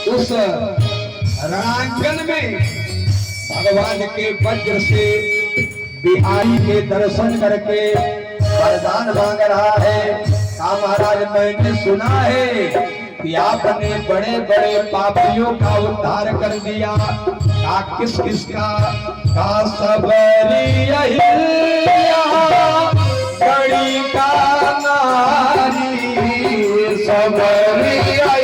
उस रणांगन में भगवान के वज्र से बिहारी के दर्शन करके वरदान मांग रहा है। महाराज मैंने सुना है कि आपने बड़े बड़े पापियों का उद्धार कर दिया। का किस किस का सबरिया बड़ी का नारी सबरिया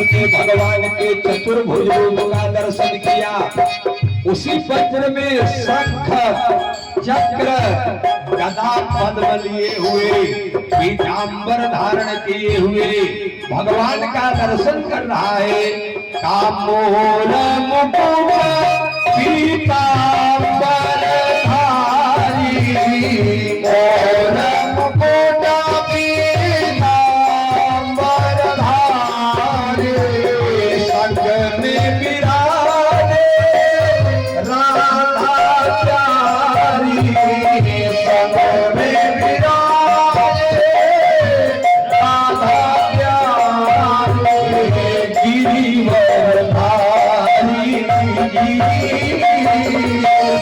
के भगवान के चतुर्भुज रूप का दर्शन किया। उसी वज्र में शंख चक्र गदा पद्म लिए हुए पीतांबर धारण किए हुए भगवान का दर्शन कर रहा है। कामोल मुकुट पीतांबर धारी मोल मुकुट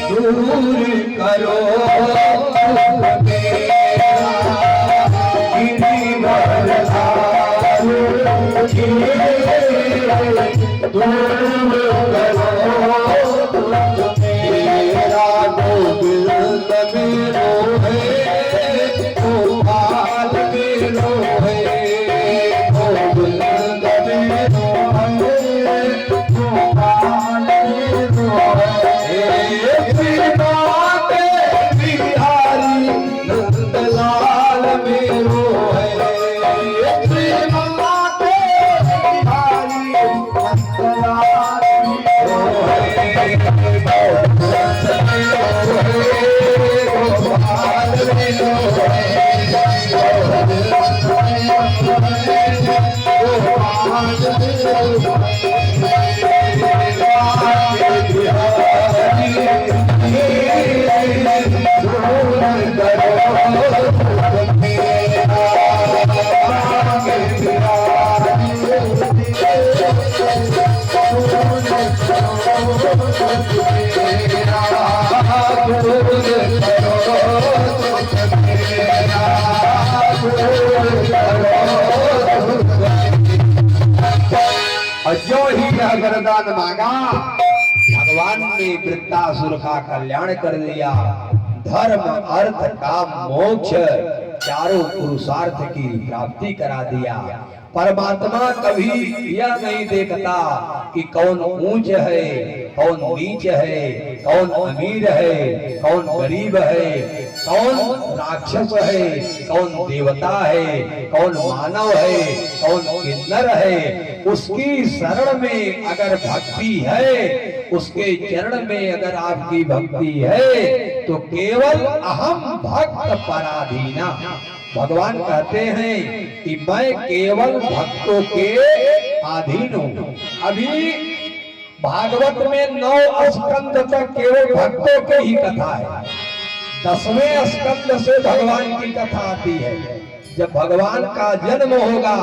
दूर करो जो ही यह वरदान मांगा भगवान ने वृत्तासुर का कल्याण कर दिया। धर्म अर्थ काम मोक्ष चारों पुरुषार्थ की प्राप्ति करा दिया। परमात्मा कभी यह नहीं देखता कि कौन ऊंच है, कौन नीच है, कौन अमीर है, कौन गरीब है, कौन राक्षस है, कौन देवता है, कौन मानव है, कौन किन्नर है। उसकी शरण में अगर भक्ति है, उसके चरण में अगर आपकी भक्ति है, तो केवल अहम भक्त पराधीना। भगवान कहते हैं कि मैं केवल भक्तों के अधीन हूँ। अभी भागवत में 9 स्कंद तक केवल भक्तों की ही कथा है। 10वें स्कंद से भगवान की कथा आती है। जब भगवान का जन्म होगा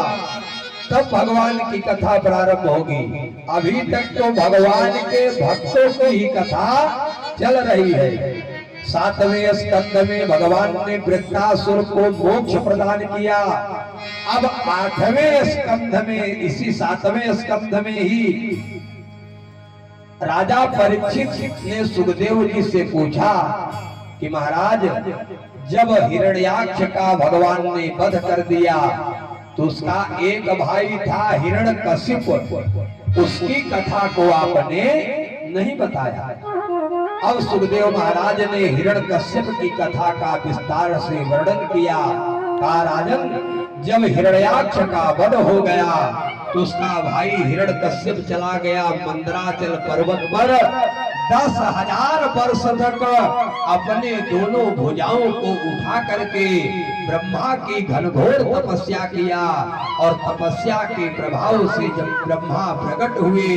तब भगवान की कथा प्रारंभ होगी। अभी तक तो भगवान के भक्तों की ही कथा चल रही है। 7वें स्कंद में भगवान ने वृत्तासुर को मोक्ष प्रदान किया। अब 8वें स्कंद में, इसी 7वें स्कंद में ही राजा परीक्षित ने सुखदेव जी से पूछा कि महाराज, जब हिरण्याक्ष का भगवान ने वध कर दिया तो उसका एक भाई था हिरण्यकशिप, उसकी कथा को आपने नहीं बताया। अब सुखदेव महाराज ने हिरण्यकशिप की कथा का विस्तार से वर्णन किया। कहा, राजन, जब हिरण्याक्ष का वध हो गया तो उसका भाई हिरण्यकशिप चला गया मंदराचल पर्वत पर। 10,000 वर्ष तक अपने दोनों भुजाओं को उठा करके ब्रह्मा की घनघोर तपस्या किया। और तपस्या के प्रभाव से जब ब्रह्मा प्रकट हुए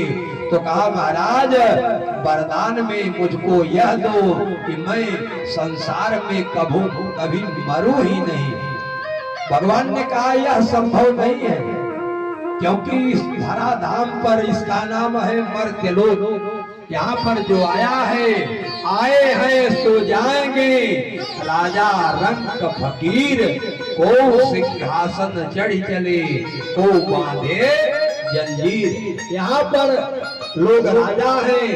तो कहा, महाराज, वरदान में मुझको यह दो कि मैं संसार में कभी मरूं ही नहीं। भगवान ने कहा, यह संभव नहीं है, क्योंकि इस धराधाम पर इसका नाम है मर्त्यलोक। यहाँ पर जो आया है, आए हैं सो जाएंगे। राजा रंक फकीर को सिंहासन चढ़ी चले, को बांधे जंजीर। यहाँ पर लोग राजा हैं,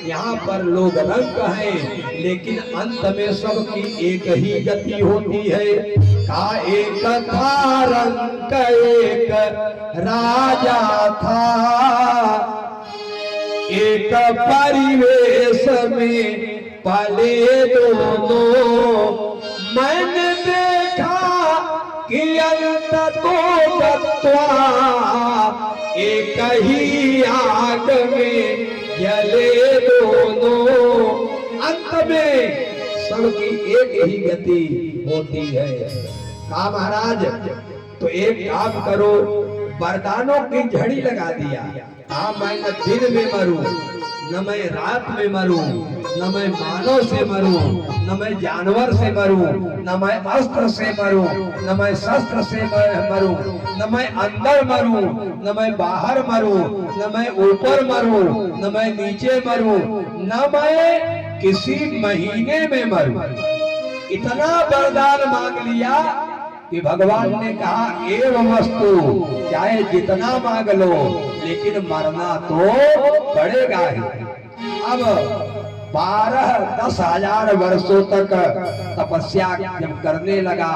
यहाँ पर लोग रंक हैं, लेकिन अंत में सबकी एक ही गति होती है। का एक था रंक, एक राजा था, एक परिवेश में पले दोनों। मैंने देखा कि अंत तो गत्वा, एक ही आग में जले दोनों। अंत में सबकी एक ही गति होती है। कहा, महाराज, तो एक काम करो, वरदानों की झड़ी लगा दिया। हाँ, मैं न दिन में मरूं, न मैं रात में मरूं, न मैं मानव से मरूं, न मैं जानवर से मरूं, न मैं अस्त्र से मरूं, न मैं शस्त्र से मरूं, न मैं अंदर मरूं, न मैं बाहर मरूं, न मैं ऊपर मरूं, न मैं नीचे मरूं, न मैं किसी महीने में मरूं। इतना वरदान मांग लिया कि भगवान ने कहा, एवं वस्तु, चाहे जितना मांग लो, लेकिन मरना तो पड़ेगा ही। अब 10,000 वर्षों तक तपस्या जब करने लगा,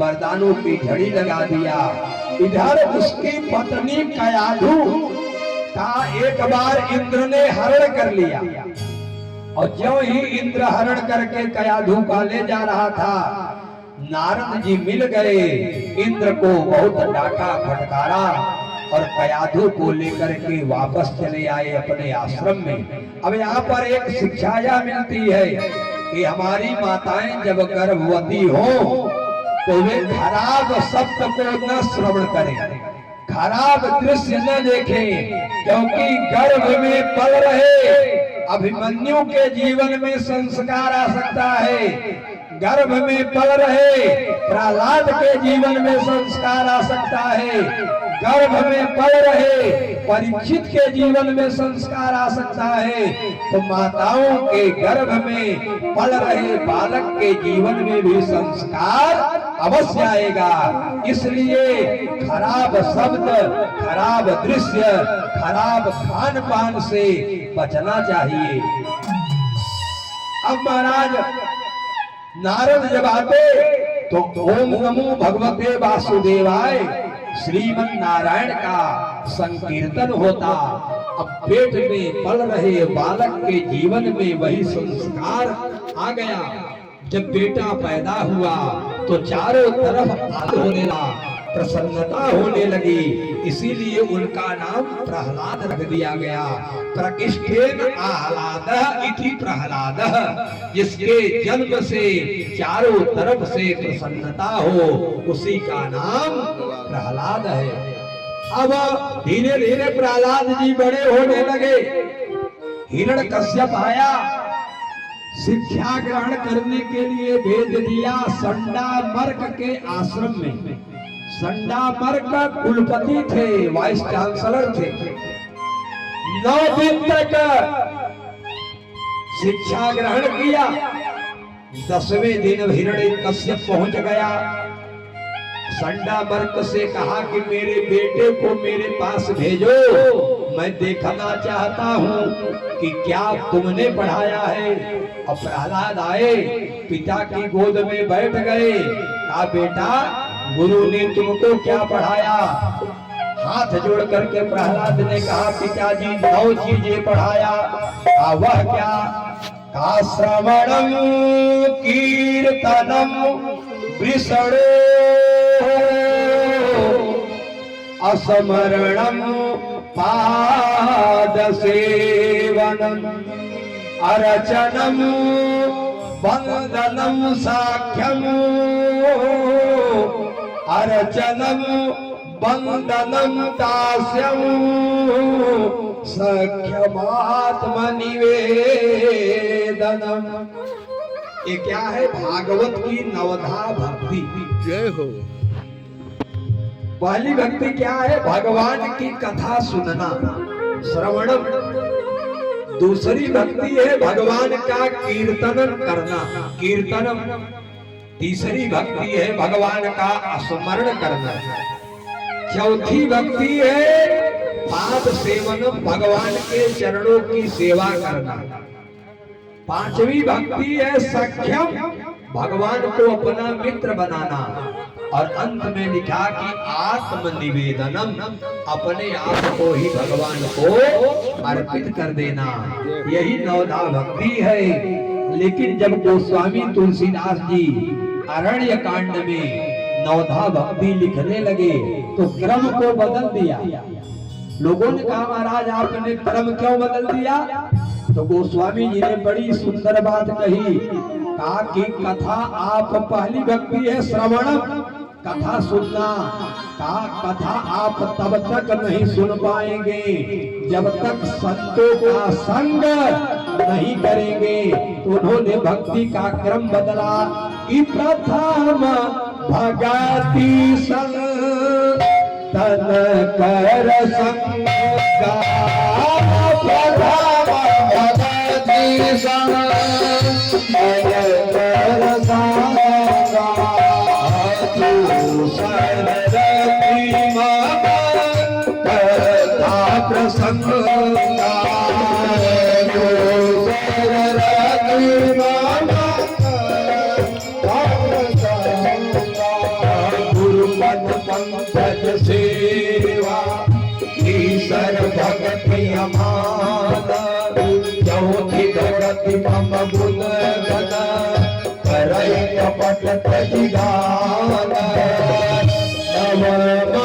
वरदानों की झड़ी लगा दिया। इधर उसकी पत्नी कयाधु का एक बार इंद्र ने हरण कर लिया, और ज्यों ही इंद्र हरण करके कयाधु का ले जा रहा था, नारद जी मिल गए। इंद्र को बहुत डांटा फटकारा। और कयाधु को लेकर के वापस चले आए अपने आश्रम में। अब यहाँ पर एक शिक्षा यह मिलती है कि हमारी माताएं जब गर्भवती हो तो वे खराब शब्द को न श्रवण करें, खराब दृश्य न देखें, क्योंकि गर्भ में पल रहे अभिमन्यु के जीवन में संस्कार आ सकता है, गर्भ में पल रहे प्रहलाद के जीवन में संस्कार आ सकता है, गर्भ में पल रहे परीक्षित के जीवन में संस्कार आ सकता है। तो माताओं के गर्भ में पल रहे बालक के जीवन में भी संस्कार अवश्य आएगा। इसलिए खराब शब्द, खराब दृश्य, खराब खान पान से बचना चाहिए। अब महाराज नारद जब आते तो ओम नमो भगवते वासुदेवाय श्रीमन नारायण का संकीर्तन होता। अब पेट में पल रहे बालक के जीवन में वही संस्कार आ गया। जब बेटा पैदा हुआ तो चारों तरफ आनंद होने लगा, प्रसन्नता होने लगी, इसीलिए उनका नाम प्रहलाद रख दिया गया। प्रकृष्टेन आह्लादः इति प्रहलादः, जिसके जन्म से चारों तरफ से प्रसन्नता हो उसी का नाम प्रहलाद है। अब धीरे धीरे प्रहलाद जी बड़े होने लगे। हिरण्यकश्यप आया, शिक्षा ग्रहण करने के लिए भेज दिया संडामर्क के आश्रम में। संडामर्क कुलपति थे, वाइस चांसलर थे। 9 दिन तक शिक्षा ग्रहण किया। 10वें दिन हिरण्यकश्यप पहुंच गया। संडामर्क से कहा कि मेरे बेटे को मेरे पास भेजो, मैं देखना चाहता हूँ कि क्या तुमने पढ़ाया है। और प्रहलाद आए, पिता की गोद में बैठ गए। कहा बेटा गुरु ने तुमको क्या पढ़ाया। हाथ जोड़ करके प्रहलाद ने कहा पिताजी 9 चीजें पढ़ाया। वह क्या? का श्रवणम कीर्तनम वृषणो असमरणम पाद सेवनम अर्चनम वंदनम साख्यम अर्चनम वंदनम दास्यम सख्यमात्म निवेदनम। ये क्या है? भागवत की नवधा भक्ति। जय हो। पहली भक्ति क्या है? भगवान की कथा सुनना, श्रवणम। दूसरी भक्ति है भगवान का कीर्तन करना, कीर्तनम। तीसरी भक्ति है भगवान का स्मरण करना। चौथी भक्ति है पाद सेवनम, भगवान के चरणों की सेवा करना। पांचवी भक्ति है सख्यम, भगवान को अपना मित्र बनाना। और अंत में लिखा कि आत्म निवेदनम, अपने आप को ही भगवान को अर्पित कर देना। यही नवधा भक्ति है। लेकिन जब गोस्वामी तुलसीदास जी अरण्य कांड में नवधा भक्ति लिखने लगे तो क्रम को बदल दिया। लोगों ने कहा महाराज आपने क्रम क्यों बदल दिया? तो गोस्वामी जी ने बड़ी सुंदर बात कही। कहा कि कथा आप, पहली भक्ति है श्रवण, कथा सुनना। कहा कथा आप तब तक नहीं सुन पाएंगे जब तक संतों का संग नहीं करेंगे। तो उन्होंने भक्ति का क्रम बदला कि प्रथम भगति संग तन कर संगा, प्रथम भगति संग तन कर संगा, तू सररति मम कथा प्रसंगा, तू सररति मम पंकज सेवा ईश्वर भक्ति अमान, चौथी भगति मम गुण गण करई कपट तजिगान। नमः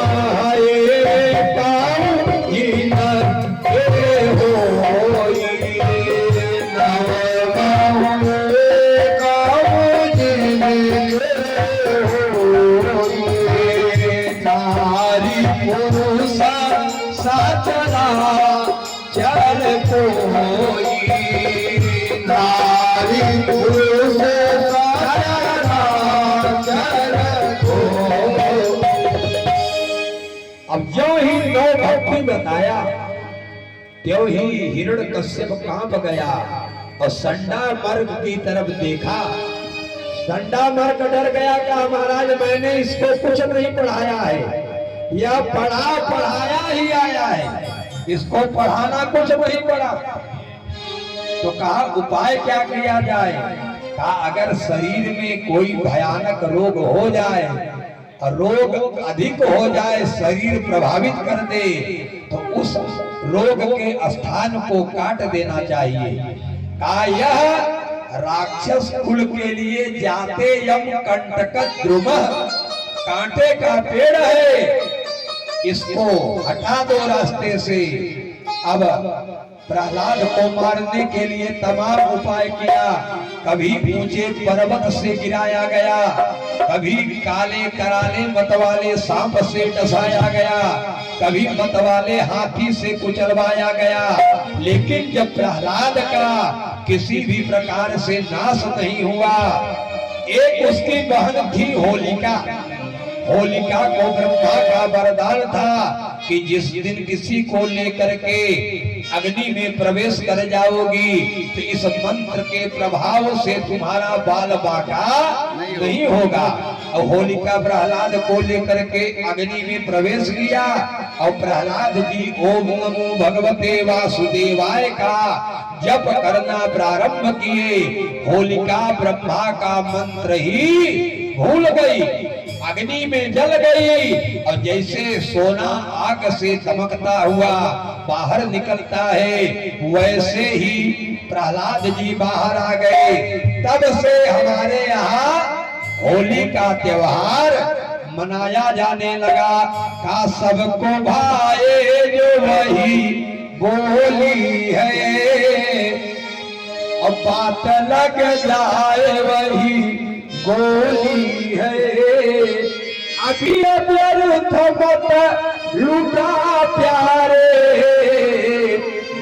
अब जो ही नौ भक्ति बताया त्यों ही हिरण्यकश्यप कांप गया और संडा मर्ग की तरफ देखा। संडा मर्ग डर गया कि महाराज मैंने इसको कुछ नहीं पढ़ाया है, यह पढ़ाया ही आया है, इसको पढ़ाना कुछ नहीं पड़ा। तो कहा उपाय क्या किया जाए? कहा अगर शरीर में कोई भयानक रोग हो जाए और रोग अधिक हो जाए, शरीर प्रभावित कर दे, तो उस रोग के स्थान को काट देना चाहिए। कहा यह राक्षस कुल के लिए जाते यम कंटक द्रुम, कांटे का पेड़ है, इसको हटा दो रास्ते से। अब प्रहलाद को मारने के लिए तमाम उपाय किया। कभी ऊंचे पर्वत से गिराया गया, कभी काले कराले मतवाले सांप से डसाया गया, कभी मतवाले हाथी से कुचलवाया गया, लेकिन जब प्रहलाद का किसी भी प्रकार से नाश नहीं हुआ। एक उसकी बहन थी होलिका। होलिका को ब्रह्मा का वरदान था कि जिस दिन किसी को लेकर के अग्नि में प्रवेश कर जाओगी तो इस मंत्र के प्रभाव से तुम्हारा बाल बाका नहीं होगा। और होलिका प्रहलाद को लेकर के अग्नि में प्रवेश किया और प्रहलाद जी ओम नमो भगवते वासुदेवाय का जप करना प्रारंभ किए। होलिका ब्रह्मा का मंत्र ही भूल गई, अग्नि में जल गई और जैसे सोना आग से चमकता हुआ बाहर निकलता है, वैसे ही प्रहलाद जी बाहर आ गए। तब से हमारे यहाँ होली का त्योहार मनाया जाने लगा। का सबको भाए जो वही बोली है, और बात लग जाए वही गोली है। अभी व्यर्थ मत लूटा प्यारे,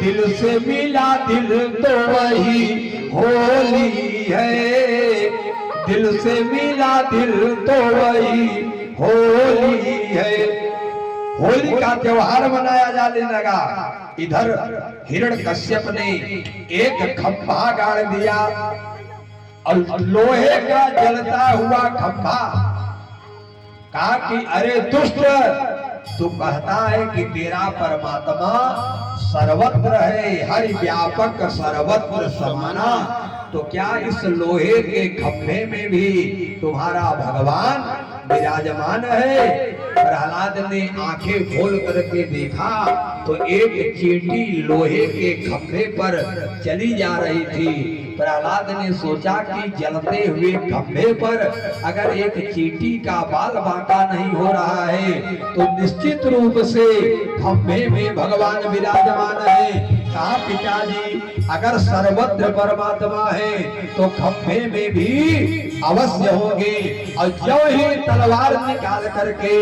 दिल से मिला दिल तो वही होली है, दिल से मिला दिल तो वही होली है। होली का त्योहार मनाया जाने लगा। इधर हिरण्यकश्यप ने एक खंभा गाड़ दिया और लोहे का जलता हुआ खंभा। कहा कि अरे दुष्ट, तू कहता है कि तेरा परमात्मा सर्वत्र है, हर व्यापक सर्वत्र समाना, तो क्या इस लोहे के खंभे में भी तुम्हारा भगवान विराजमान है? प्रहलाद ने आंखें खोल करके देखा तो एक चींटी लोहे के खंभे पर चली जा रही थी। प्रहलाद ने सोचा कि जलते हुए खंभे पर अगर एक चींटी का बाल बांका नहीं हो रहा है तो निश्चित रूप से खंभे में भगवान विराजमान है। कहा पिताजी अगर सर्वत्र परमात्मा है तो खंभे में भी अवश्य होंगे। और जो ही तलवार निकाल करके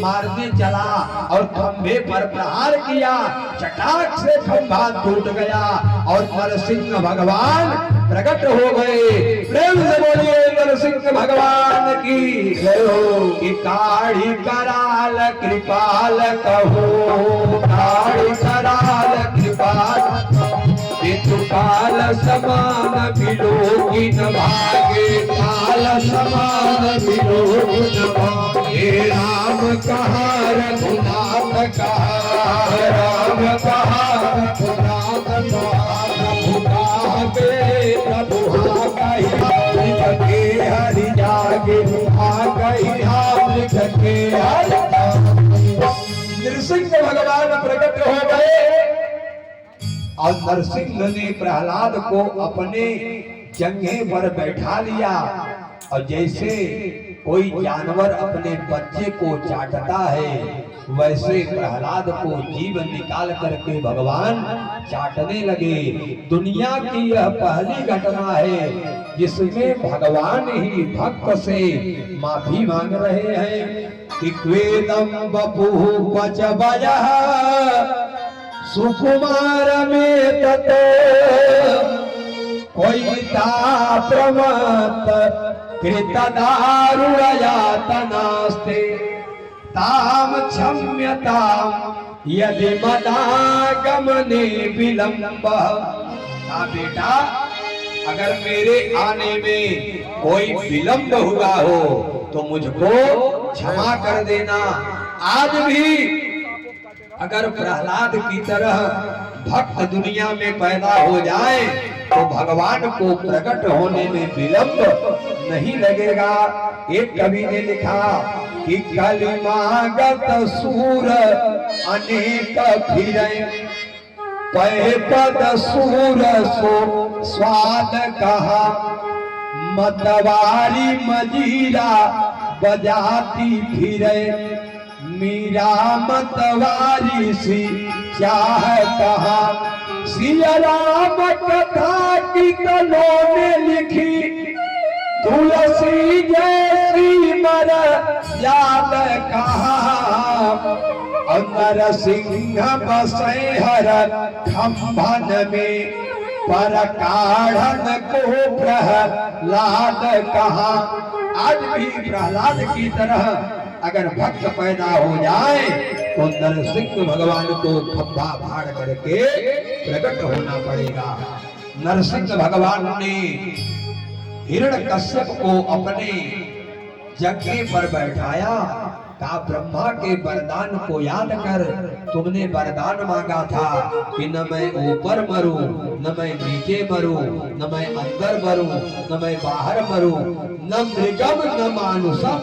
मारने चला और खंभे पर प्रहार किया, चटाक से खंभा टूट गया और नरसिंह भगवान प्रकट हो गए। प्रेम से बोलिए नरसिंह भगवान की जय हो। कि काढ़ी कराल कृपाल कहो, काढ़ी कराल कृपाल, काल समान बिलोगी न भागे, काल समान बिलोगी न भागे। राम कहा रघुनाथ कहा, राम कहा रघुनाथ कहा, प्रभु काहे प्रभु कही हरि जागे, कही लिख के नरसिंह भगवान प्रकट हो गए और नरसिंह ने प्रहलाद को अपने जंघे पर बैठा लिया। और जैसे कोई जानवर अपने बच्चे को चाटता है, वैसे प्रहलाद को जीव निकाल करके भगवान चाटने लगे। दुनिया की यह पहली घटना है जिसमें भगवान ही भक्त से माफी मांग रहे हैं। कि क्वेदम बपु पचबया सुकुमार में ततो, कोई ताप्रमत कृतदारुणयातनास्ते ताम क्षम्यताम यदि मनागमने विलंब। बेटा, अगर मेरे आने में कोई विलंब हुआ हो तो मुझको क्षमा कर देना। आज भी अगर प्रहलाद की तरह भक्त दुनिया में पैदा हो जाए तो भगवान को प्रकट होने में विलंब नहीं लगेगा। एक कवि ने लिखा कि कलिमागत सूर अनेक फिरे पै पद सूर सो स्वाद कहा मतवारी मजीरा बजाती फिरे मीरा मतवारी सी चाह कहा। सिया राम कथा की कलों ने लिखी तुलसी जैसी मर याद कहा। नरसिंह बसे हर खंभन में पर काढ़न को प्रहलाद कहा। आज भी प्रहलाद की तरह अगर भक्त पैदा हो जाए तो नरसिंह भगवान को खंभा फाड़ करके प्रकट होना पड़ेगा। नरसिंह भगवान ने हिरण्यकश्यप को अपने जंघे पर बैठाया। कहा, ब्रह्मा के वरदान को याद कर, तुमने वरदान मांगा था कि न मैं ऊपर मरूं, न मैं नीचे मरूं, न मैं अंदर मरूं, न मैं बाहर मरूं, न मृगम न मानुषम,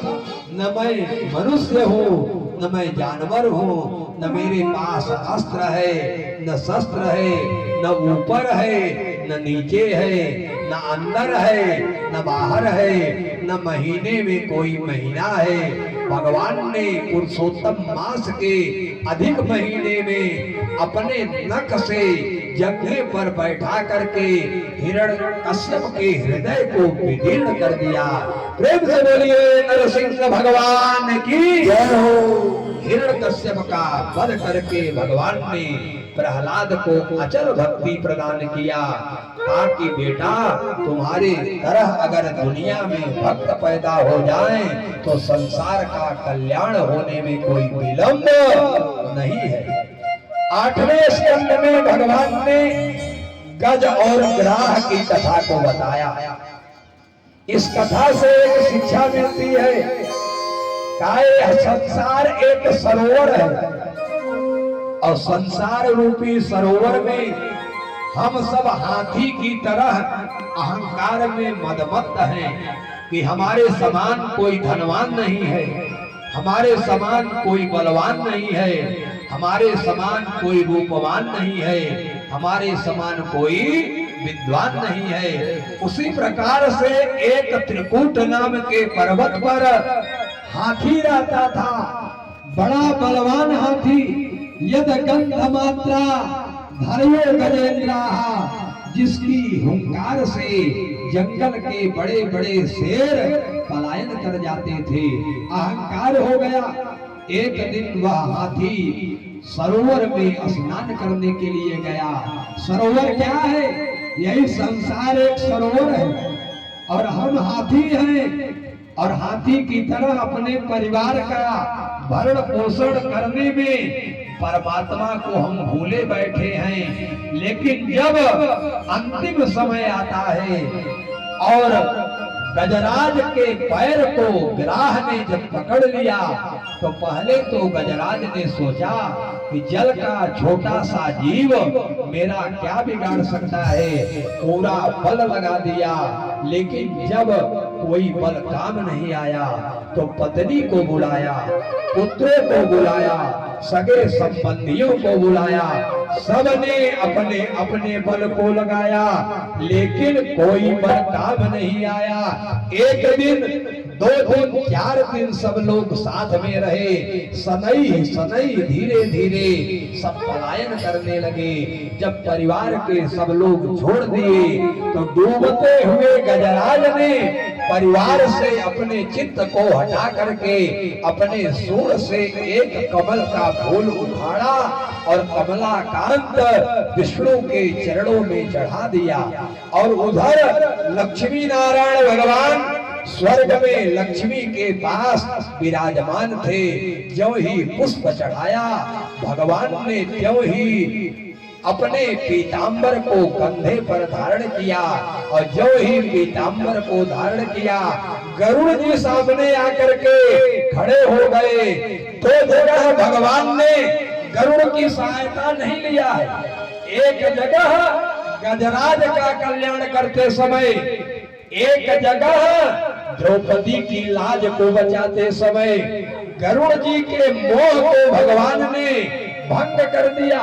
न मैं मनुष्य हूँ न मैं जानवर हूँ, न मेरे पास अस्त्र है न शस्त्र है, न ऊपर है न नीचे है, न अंदर है न बाहर है, न महीने में कोई महीना है। भगवान ने पुरुषोत्तम मास के अधिक महीने में अपने नख से जंघे पर बैठा करके हिरण्यकश्यप के हृदय को विदीर्ण कर दिया। प्रेम से बोलिए नरसिंह भगवान की जय हो। हिरण्यकश्यप का वध करके भगवान ने प्रहलाद को अचल भक्ति प्रदान किया। ताकि बेटा, तुम्हारे तरह अगर दुनिया में भक्त पैदा हो जाए तो संसार का कल्याण होने में कोई विलंब नहीं है। 8वें स्कंद में भगवान ने गज और ग्राह की कथा को बताया। इस कथा से एक शिक्षा मिलती है कि संसार एक सरोवर है और संसार रूपी सरोवर में हम सब हाथी की तरह अहंकार में मदमत्त हैं कि हमारे समान कोई धनवान नहीं है, हमारे समान कोई बलवान नहीं है, हमारे समान कोई रूपवान नहीं है, हमारे समान कोई विद्वान नहीं है। उसी प्रकार से एक त्रिकूट नाम के पर्वत पर हाथी रहता था, बड़ा बलवान हाथी। यद गंध मात्रा धर्यो गजेंद्रा, जिसकी हुंकार से जंगल के बड़े बड़े शेर पलायन कर जाते थे। अहंकार हो गया। एक दिन वह हाथी सरोवर में स्नान करने के लिए गया। सरोवर क्या है? यही संसार एक सरोवर है और हम हाथी हैं और हाथी की तरह अपने परिवार का भरण पोषण करने में परमात्मा को हम भूले बैठे हैं। लेकिन जब अंतिम समय आता है और गजराज के पैर को ग्राह ने जब पकड़ लिया तो पहले तो गजराज ने सोचा कि जल का छोटा सा जीव मेरा क्या बिगाड़ सकता है, पूरा बल लगा दिया। लेकिन जब कोई बल काम नहीं आया तो पत्नी को बुलाया, पुत्रों को बुलाया, सगे संबंधियों को बुलाया, सबने अपने अपने बल को लगाया लेकिन कोई बल काम नहीं आया। एक दिन 2 दिन 4 दिन सब लोग साथ में रहे। सनई सनई धीरे धीरे सब पलायन करने लगे। जब परिवार के सब लोग छोड़ दिए तो डूबते हुए गजराज ने परिवार से अपने चित्त को हटा करके अपने सूंड से एक कमल का फूल उखाड़ा और कमलाकांत विष्णु के चरणों में चढ़ा दिया। और उधर लक्ष्मी नारायण भगवान स्वर्ग में लक्ष्मी के पास विराजमान थे। ज्यों ही पुष्प चढ़ाया भगवान ने त्यों ही अपने पीतांबर को कंधे पर धारण किया। और जो ही पीतांबर को धारण किया गरुड़ जी सामने आकर के खड़े हो गए। तो जगह भगवान ने गरुड़ की सहायता नहीं लिया है। एक जगह गजराज का कल्याण करते समय, एक जगह द्रौपदी की लाज को बचाते समय गरुड़ जी के मोह को भगवान ने भंग कर दिया।